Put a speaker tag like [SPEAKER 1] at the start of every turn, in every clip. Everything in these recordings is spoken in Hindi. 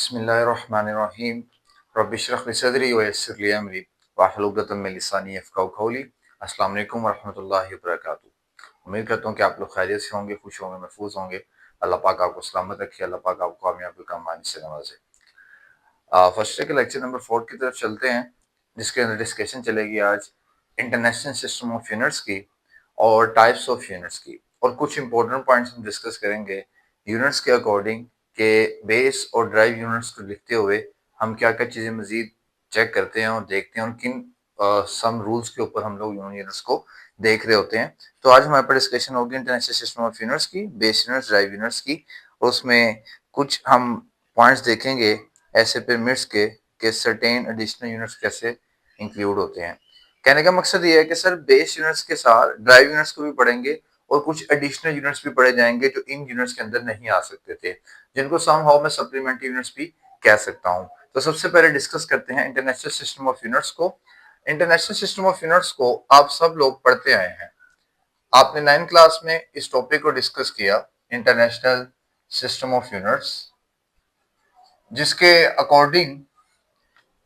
[SPEAKER 1] बिस्मिल्लाहिर्रहमानिर्रहीम रब्बिश्रह ली सदरी व यस्सिर ली अमरी वाहलुल उक़दतम मिन लिसानी यफ़क़हू क़ौली। अस्सलाम वालेकुम व रहमतुल्लाहि व बरकातुहू। उम्मीद करता हूँ कि आप लोग खैरियत से होंगे, खुश होंगे, महफूज होंगे। अल्लाह पाक आपको सलामत रखे, अल्लाह पाक आपको कामयाबी का मान से नवाजे। फर्स्ट डे के लेक्चर नंबर 4 की तरफ चलते हैं, जिसके अंदर डिस्कशन चलेगी आज इंटरनेशनल सिस्टम ऑफ यूनिट्स की और टाइप्स ऑफ यूनिट्स की, और कुछ इंपॉर्टेंट पॉइंट्स हम डिस्कस करेंगे यूनिट्स के अकॉर्डिंग के बेस और ड्राइव यूनिट्स को लिखते हुए हम क्या क्या चीज़ें मजीद चेक करते हैं और देखते हैं, और किन सम रूल्स के ऊपर हम लोग यूनिट्स को देख रहे होते हैं। तो आज हमारे पास डिस्कशन होगी इंटरनेशनल सिस्टम ऑफ यूनिट्स की, बेस यूनिट्स, ड्राइव यूनिट्स की, और उसमें कुछ हम पॉइंट्स देखेंगे ऐसे पिरामिड्स के सर्टेन एडिशनल यूनिट्स कैसे इंक्लूड होते हैं। कहने का मकसद ये है कि सर बेस यूनिट्स के साथ ड्राइव यूनिट्स को भी पढ़ेंगे और कुछ एडिशनल यूनिट्स भी पढ़े जाएंगे जो इन यूनिट्स के अंदर नहीं आ सकते थे, जिनको समहाउ मैं सप्लीमेंट्री यूनिट्स भी कह सकता हूं। तो सबसे पहले डिस्कस करते हैं इंटरनेशनल सिस्टम ऑफ यूनिट्स को। इंटरनेशनल सिस्टम ऑफ यूनिट्स को आप सब लोग पढ़ते आए हैं। आपने 9th क्लास में इस टॉपिक को डिस्कस किया, इंटरनेशनल सिस्टम ऑफ यूनिट्स, जिसके according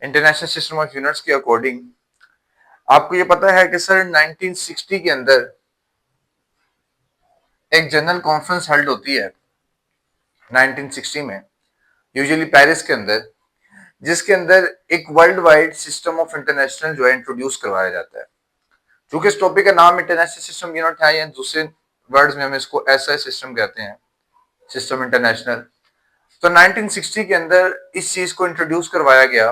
[SPEAKER 1] international system of units के अकॉर्डिंग आपको ये पता है कि सर 1960 के अंदर एक जनरल कॉन्फ्रेंस हेल्ड होती है 1960 में, यूजुअली पेरिस के अंदर, जिसके अंदर एक world wide system of international जो है इंट्रोड्यूस करवाया जाता है। चूंकि इस टॉपिक का नाम इंटरनेशनल सिस्टम यूनिट है, या दूसरे वर्ड्स में हम इसको ऐसा सिस्टम कहते हैं, सिस्टम इंटरनेशनल। तो 1960 के अंदर इस चीज को इंट्रोड्यूस करवाया गया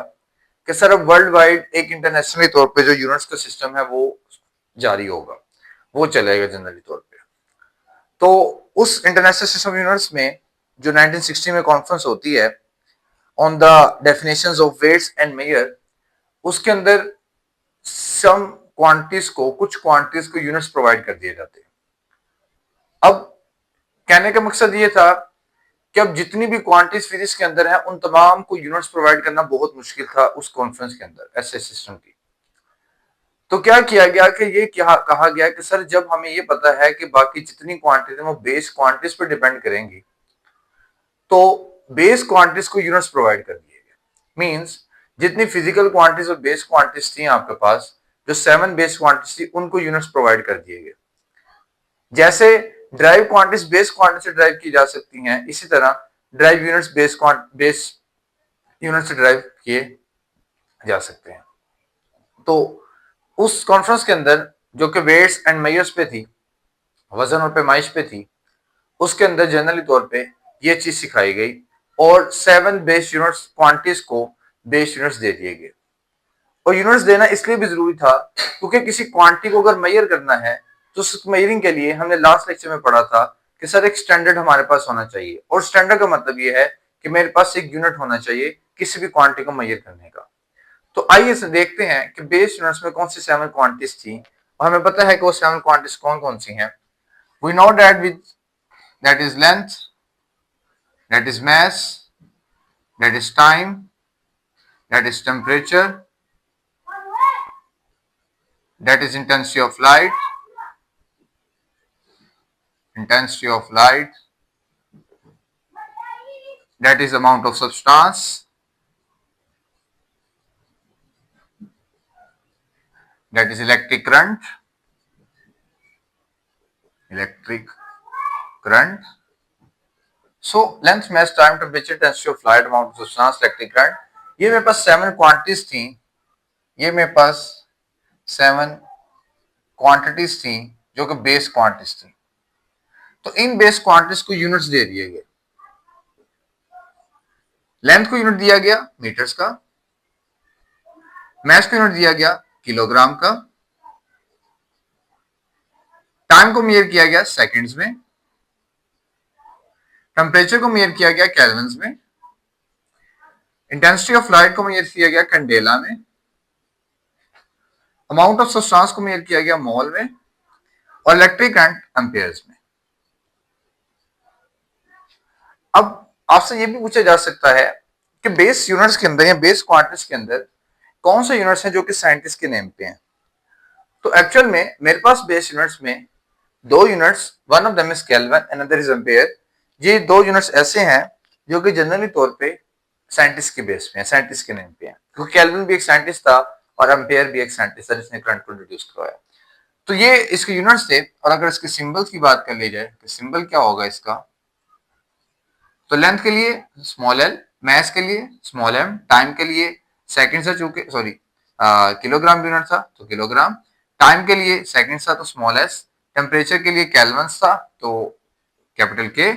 [SPEAKER 1] कि सर अब वर्ल्ड वाइड एक इंटरनेशनली तौर पे जो यूनिट्स का सिस्टम है वो जारी होगा, वो चलेगा जनरली तौर पे। तो उस इंटरनेशनल सिस्टम यूनिट्स में जो 1960 में कॉन्फ्रेंस होती है on the definitions of weights and measure, उसके अंदर सम क्वांटिटीज को, कुछ क्वांटिटीज को यूनिट्स प्रोवाइड कर दिए जाते हैं। अब कहने का मकसद ये था कि अब जितनी भी क्वांटिटीज फिजिक्स के अंदर है उन तमाम को यूनिट्स प्रोवाइड करना बहुत मुश्किल था उस कॉन्फ्रेंस के अंदर ऐसे सिस्टम की। तो क्या किया गया कि ये क्या कहा गया कि सर जब हमें ये पता है कि बाकी जितनी क्वांटिटीज है वो बेस क्वांटिटीज पर डिपेंड करेंगी, तो बेस क्वांटिटीज को यूनिट्स प्रोवाइड कर दिए गए। मींस जितनी फिजिकल क्वांटिटीज और बेस क्वांटिटीज थी आपके पास, जो 7 बेस क्वांटिटीज थी, उनको यूनिट्स प्रोवाइड कर दिए गए। जैसे ड्राइव क्वांटिटीज बेस क्वांटिटी से ड्राइव की जा सकती हैं, इसी तरह ड्राइव यूनिट्स बेस यूनिट से ड्राइव किए जा सकते हैं। तो उस कॉन्फ्रेंस के अंदर जो कि वेट्स एंड मेजर्स पे थी, वजन और पैमाइश पे थी, उसके अंदर जनरली तौर पे ये चीज सिखाई गई और 7 बेस यूनिट्स क्वांटिटीज को बेस यूनिट्स दे दिए गए। और यूनिट्स देना इसलिए भी जरूरी था क्योंकि किसी क्वांटिटी को अगर मेजर करना है तो उस मेजरिंग के लिए हमने लास्ट लेक्चर में पढ़ा था कि सर एक स्टैंडर्ड हमारे पास होना चाहिए, और स्टैंडर्ड का मतलब ये है कि मेरे पास एक यूनिट होना चाहिए किसी भी क्वांटिटी को मेजर करने का। तो आइए देखते हैं कि बेस यूनिट्स में कौन सी 7 क्वांटिटीज थी, और हमें पता है कि वो 7 क्वांटिटीज कौन कौन सी हैं। We know that is length, that is mass, that is time, that is temperature, that is intensity of light, that is amount of substance, that is electric current. So length, mass, time, temperature, intensity of light, amount of substance, electric current, ये मेरे पास 7 क्वांटिटीज थी, ये मेरे पास 7 क्वांटिटीज थी जो कि बेस क्वांटिटीज थी। तो इन बेस क्वांटिटीज को यूनिट्स दे दिए गए। लेंथ को यूनिट दिया गया मीटर्स का, मैस को यूनिट दिया गया किलोग्राम का, टाइम को मेजर किया गया सेकंड्स में, टेम्परेचर को मेजर किया गया केल्विन्स में, इंटेंसिटी ऑफ लाइट को मेजर किया गया कैंडेला में, अमाउंट ऑफ सब्सटेंस को मेजर किया गया मोल में, और इलेक्ट्रिक करंट एम्पियर्स में। अब आपसे ये भी पूछा जा सकता है कि बेस यूनिट्स के अंदर या बेस क्वांटिटीज के अंदर कौन से यूनिट्स हैं जो कि साइंटिस्ट के नेम पे हैं। तो एक्चुअल में मेरे पास बेस यूनिट्स में 2 units, one of them is kelvin, another is ampere. ये 2 यूनिट्स ऐसे हैं जो कि जनरली तौर पे साइंटिस्ट के बेस पे है, साइंटिस्ट के नेम पे है, क्योंकि केल्विन भी एक साइंटिस्ट था और एम्पेयर भी एक साइंटिस्ट था जिसने करंट को इंट्रोड्यूस करवाया। तो ये इसके यूनिट्स थे। और अगर इसके सिंबल्स की बात कर ली जाए तो सिंबल क्या होगा इसका, तो लेंथ के लिए स्मॉल एल, मैस के लिए स्मॉल एम, टाइम के लिए सेकंड था चूंकि सॉरी किलोग्राम यूनिट था तो किलोग्राम, टाइम के लिए सेकंड था तो स्मॉल एस, टेम्परेचर के लिए केल्विन्स था तो कैपिटल के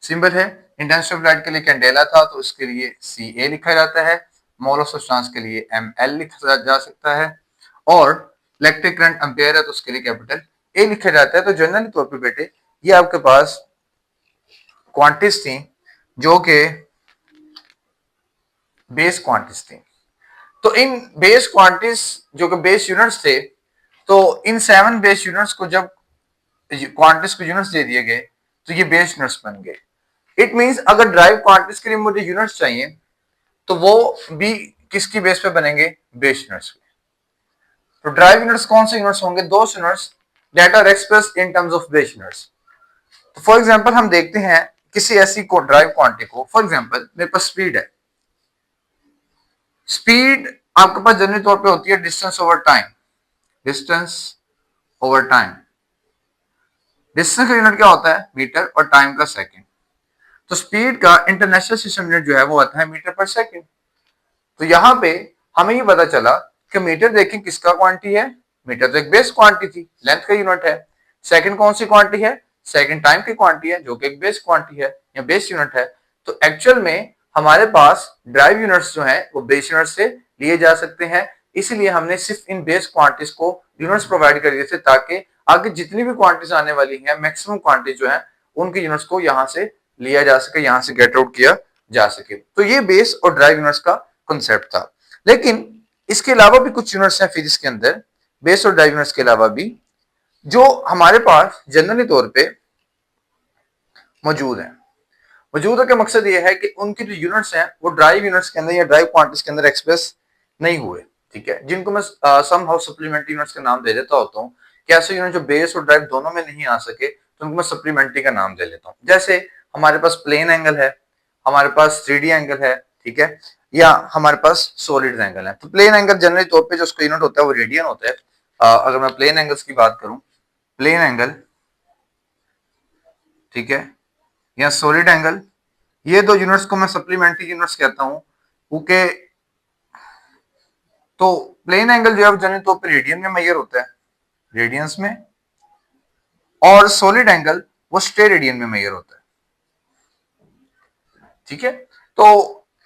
[SPEAKER 1] सिंबल है, इंटेंसिटी ऑफ लाइट के लिए कैंडेला था तो इसके लिए सी ए लिखा जाता है, मोल ऑफ सब्सटेंस के लिए एम एल लिखा जा सकता है, और इलेक्ट्रिक करंट एम्पेयर है तो उसके लिए कैपिटल ए लिखा जाता है। तो जनरली तौर पे बेटे ये आपके पास क्वांटिटीज थी जो कि बेस क्वांटिटीज थी। तो इन बेस क्वांटिटीज जो कि बेस यूनिट्स थे, तो इन 7 बेस यूनिट्स को जब क्वांटिटीज को यूनिट्स दे दिए गए तो ये बेस यूनिट्स बन गए। इट मींस अगर ड्राइव क्वांटिटीज के लिए मुझे यूनिट्स चाहिए तो वो भी किसकी बेस पे बनेंगे, बेस यूनिट्स पे। तो ड्राइव यूनिट्स कौन से यूनिट्स होंगे, those units that are expressed in terms of base units. तो फॉर एग्जांपल हम देखते हैं किसी ऐसी ड्राइव क्वांटिटी को, फॉर एग्जांपल मेरे पास स्पीड है, स्पीड आपके पास जनरली तौर पे होती है distance over time, distance over time. Distance का यूनिट क्या होता है, मीटर, और टाइम का सेकंड। तो स्पीड का इंटरनेशनल सिस्टम यूनिट जो है वो आता है मीटर पर सेकंड। तो यहां पे हमें ये पता चला कि मीटर देखें किसका क्वांटिटी है, मीटर तो एक बेस क्वांटिटी थी, लेंथ का यूनिट है। सेकंड कौन सी क्वांटिटी है, सेकंड टाइम की क्वांटिटी है जो कि एक बेस क्वांटिटी है या बेस यूनिट है। तो एक्चुअल में हमारे पास ड्राइव यूनिट्स जो है वो बेस यूनिट से लिए जा सकते हैं, इसलिए हमने सिर्फ इन बेस क्वांटिटीज को यूनिट्स प्रोवाइड कर दिए थे ताकि आगे जितनी भी क्वांटिटीज आने वाली हैं मैक्सिमम क्वांटिटी जो है उनके यूनिट्स को यहां से लिया जा सके, यहां से गेट आउट किया जा सके। तो ये बेस और ड्राइव यूनिट्स का कॉन्सेप्ट था। लेकिन इसके अलावा भी कुछ यूनिट्स हैं फिजिक्स के अंदर, बेस और ड्राइव यूनिट्स के अलावा भी, जो हमारे पास जनरली तौर पे मौजूद है। मौजूद का मकसद ये है कि उनकी जो यूनिट्स हैं वो ड्राइव यूनिट्स के अंदर या ड्राइव क्वांटिटीज के अंदर एक्सप्रेस नहीं हुए, ठीक है, जिनको मैं सम हाउ सप्लीमेंट्री यूनिट्स का नाम दे देता होता हूँ कि ऐसे यूनिट जो बेस और ड्राइव दोनों में नहीं आ सके तो उनको मैं सप्लीमेंट्री का नाम दे लेता हूँ। जैसे हमारे पास प्लेन एंगल है, हमारे पास 3D एंगल है, ठीक है, या हमारे पास सॉलिड एंगल है। तो प्लेन एंगल जनरली तौर पे जो उसका यूनिट होता है वो रेडियन होता है। अगर मैं प्लेन एंगल्स की बात करूं, प्लेन एंगल, ठीक है, या सॉलिड एंगल, ये दो यूनिट्स को मैं सप्लीमेंट्री यूनिट्स कहता हूं, क्योंकि तो प्लेन एंगल जो है जनरली तौर पे रेडियन में मेजर होता है, रेडियंस में, और सॉलिड एंगल वो स्टेरेडियन में मेजर होता है, ठीक है। तो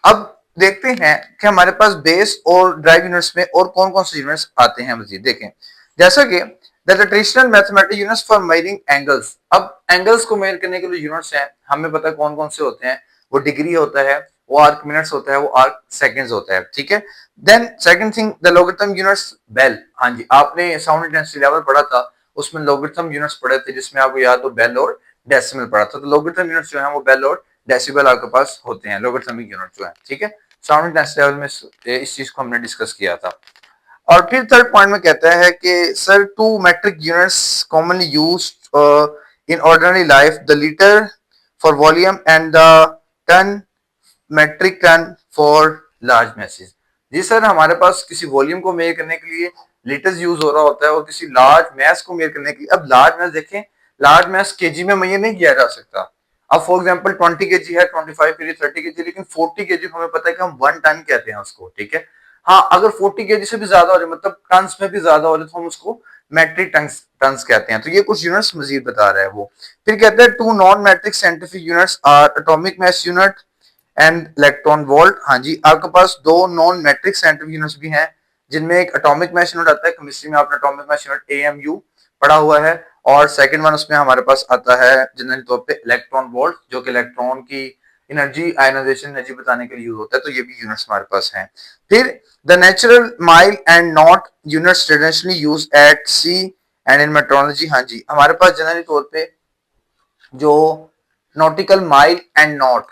[SPEAKER 1] अब देखते हैं कि हमारे पास बेस और ड्राइव यूनिट्स में और कौन कौन से यूनिट्स आते हैं मजीद। देखें जैसा कि the traditional mathematic units for measuring angles. अब एंगल्स को मेजर करने के लिए यूनिट्स हैं, हमें पता है कौन कौन से होते हैं, वो डिग्री होता है, वो आर्क मिनट्स होता है, वो आर्क सेकंड्स होता है, ठीक है। Then second thing the logarithm units bel. हाँ जी, आपने साउंड इंटेंसिटी लेवल पढ़ा था, उसमें लॉगरिथम यूनिट्स पढ़े थे जिसमें आपको याद हो बेल और डेसिमल पढ़ा था। तो लॉगरिथम यूनिट्स जो है वो बेल और डेसिबल आपके पास होते हैं, लॉगरिथमिक यूनिट जो है, ठीक है। साउंड इंटेंसिटी लेवल में इस चीज को हमने डिस्कस किया था। और फिर थर्ड पॉइंट में कहता है कि sir two metric units commonly used in ordinary life, the litre for volume and the tonne metric tonne for large masses. जी सर, हमारे पास किसी वॉल्यूम को मेजर करने के लिए लीटर्स यूज हो रहा होता है और किसी लार्ज मैस को मेजर करने के लिए, अब लार्ज मैस देखें, लार्ज मैस केजी में मेजर नहीं किया जा सकता। अब फॉर एग्जांपल 20 केजी है, 25 केजी, 30 केजी, लेकिन 40 केजी हमें पता है कि हम 1 टन कहते हैं उसको, ठीक है। हाँ, अगर 40 केजी से भी ज्यादा हो जाए, मतलब टन्स में भी ज्यादा हो जाए, तो हम उसको मैट्रिक टन्स टन्स कहते हैं। तो ये कुछ यूनिट्स मजीद बता रहा है वो। फिर कहते हैं two non metric scientific units are atomic mass unit and electron volt. हाँ जी, आपके पास दो नॉन मैट्रिक साइंटिफिक यूनिट्स भी हैं जिनमें एक एटॉमिक मास यूनिट आता है, केमिस्ट्री में आपने एटॉमिक मास यूनिट एएमयू पढ़ा हुआ है, और सेकंड वन उसमें हमारे पास आता है जनरल तौर पे इलेक्ट्रॉन वोल्ट, जो कि इलेक्ट्रॉन की एनर्जी, आयनाइजेशन एनर्जी बताने के लिए यूज होता है। तो ये भी यूनिट्स हमारे पास हैं। फिर the natural mile and knot units traditionally use at sea and in metrology. हाँ जी, हमारे पास जनरली तौर पे जो नॉटिकल माइल एंड नॉट,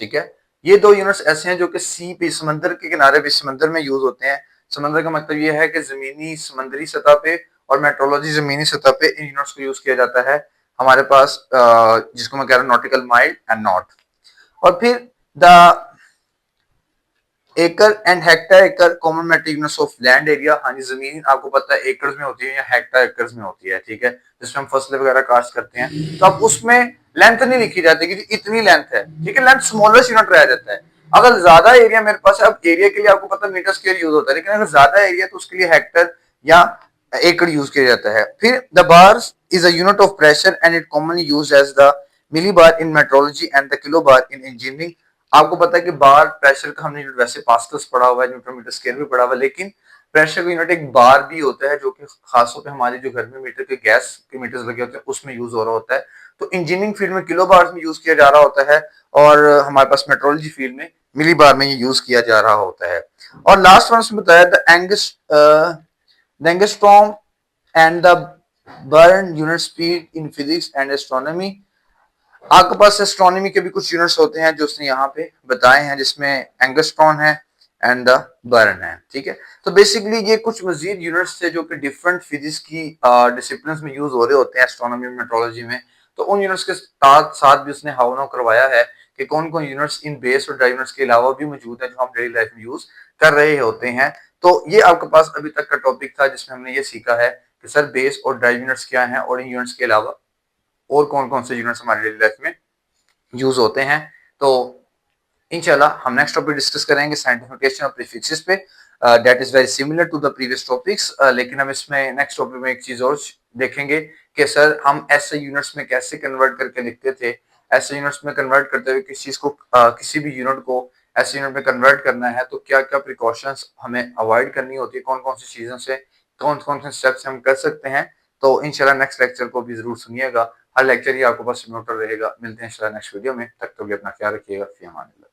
[SPEAKER 1] ठीक है, ये दो यूनिट्स ऐसे हैं जो कि सी पे, समंदर के किनारे पे, समंदर में यूज होते हैं। समंदर का मतलब ये है कि जमीनी समंदरी सतह पे, और मेट्रोलॉजी जमीनी सतह पे इन यूनिट्स को यूज किया जाता है हमारे पास, जिसको मैं कह रहा हूँ नॉटिकल माइल एंड नॉट। और फिर the acre and hectare acre common metric units of land area. हाँ जी, जमीन आपको पता है एकड़ में होती है या हेक्टर एकड़ में होती है, ठीक है, जिसमें हम फसलें वगैरह काश्त करते हैं, तो अब उसमें लेंथ नहीं लिखी जाती कि इतनी लेंथ है, ठीक है, लेंथ स्मॉलेस्ट यूनिट रह जाता है। अगर ज्यादा एरिया मेरे पास है, अब एरिया के लिए आपको पता है मीटर स्क्वायर यूज होता है, लेकिन अगर ज्यादा एरिया तो उसके लिए हेक्टर या एकड़ यूज किया जाता है। फिर the bar is a unit of pressure and it commonly used as the millibar in metrology and the kilobar in engineering. आपको पता है कि बार प्रेशर का हमने वैसे पास्कल्स पढ़ा हुआ है, न्यूटन मीटर स्क्वायर भी पढ़ा हुआ है, लेकिन प्रेशर का यूनिट एक बार भी होता है, जो कि खासतौर पे हमारे जो घर में मीटर के गैस के मीटर्स लगे होते हैं उसमें यूज हो रहा होता है। तो इंजीनियरिंग फील्ड में किलो बार में यूज किया जा रहा होता है, और हमारे पास मेट्रोलॉजी फील्ड में मिली बार में ये यूज किया जा रहा होता है। और लास्ट वन उसमें बताया the angstrom and the burn unit speed in physics and astronomy. आपके पास एस्ट्रोनॉमी के भी कुछ यूनिट्स होते हैं जो उसने यहाँ पे बताए हैं, जिसमें एंगस्ट्रॉन है एंड द बर्न है, ठीक है। तो बेसिकली ये कुछ मजीद यूनिट्स थे जो कि डिफरेंट फिजिक्स की डिसिप्लिन में यूज हो रहे होते हैं एस्ट्रोनॉमी मेट्रोलॉजी में। तो उन यूनिट्स के साथ साथ भी उसने हाउ करवाया है कि कौन कौन यूनिट्स इन बेस और ड्राइव यूनिट्स के अलावा भी मौजूद है जो हम डेली लाइफ में यूज कर रहे होते हैं। तो ये आपके पास अभी तक का टॉपिक था जिसमें हमने ये सीखा है कि सर बेस और ड्राइव यूनिट्स क्या है, और इन यूनिट्स के अलावा और कौन कौन से यूनिट्स हमारे डेली लाइफ में यूज होते हैं। तो इंशाल्लाह हम नेक्स्ट टॉपिक डिस्कस करेंगे साइंटिफिकेशन ऑफ प्रीफिक्सेस पे, that is very similar to the previous topics, लेकिन हम इसमें नेक्स्ट टॉपिक में एक चीज और देखेंगे कि सर हम ऐसे यूनिट्स में कैसे कन्वर्ट करके लिखते थे, ऐसे यूनिट्स में कन्वर्ट करते हुए किसी चीज को किसी भी यूनिट को ऐसे यूनिट में कन्वर्ट करना है तो क्या क्या प्रिकॉशंस हमें अवॉइड करनी होती है, कौन कौन सी चीजों से कौन कौन से स्टेप्स हम कर सकते हैं। तो इंशाल्लाह नेक्स्ट लेक्चर को भी जरूर सुनिएगा, हर लेक्चर ही आपको पास नोटर रहेगा। मिलते हैं इंशाल्लाह नेक्स्ट वीडियो में, तब तक भी अपना ख्याल रखिएगा। फी अमान अल्लाह।